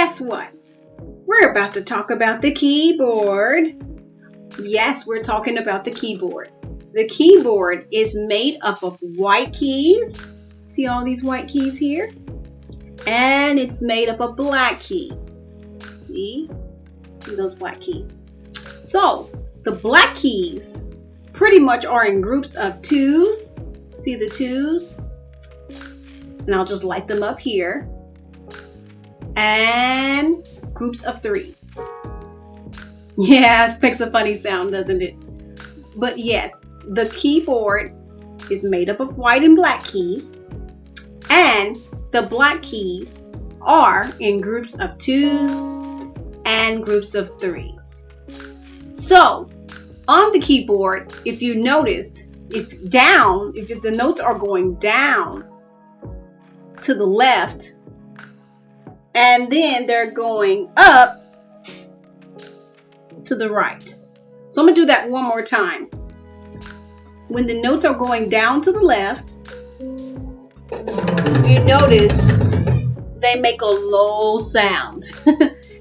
guess what? We're about to talk about the keyboard. Yes, we're talking about the keyboard. The keyboard is made up of white keys. See all these white keys here? And it's made up of black keys. See those black keys? So the black keys pretty much are in groups of twos. See the twos? And I'll just light them up here. And groups of threes. Yeah, it makes a funny sound, doesn't it? But yes, the keyboard is made up of white and black keys. And the black keys are in groups of twos and groups of threes. So on the keyboard, if you notice, if the notes are going down to the left, and then they're going up to the right. So I'm going to do that one more time. When the notes are going down to the left, you notice they make a low sound.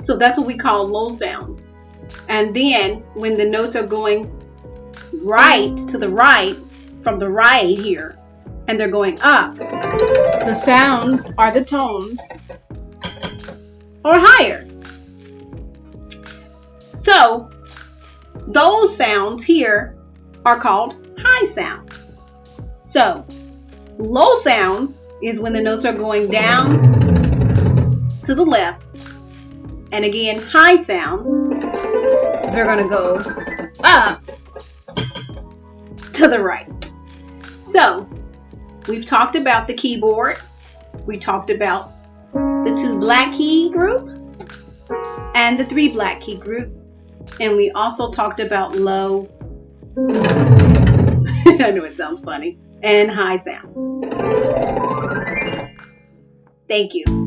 So that's what we call low sounds. And then when the notes are going right to the right, from the right here, and they're going up, the sounds are the tones or higher. So those sounds here are called high sounds. So low sounds is when the notes are going down to the left. And again, high sounds, they're going to go up to the right. So we've talked about the keyboard. We talked about the 2 black key group and the 3 black key group. And we also talked about low, I know it sounds funny, and high sounds. Thank you.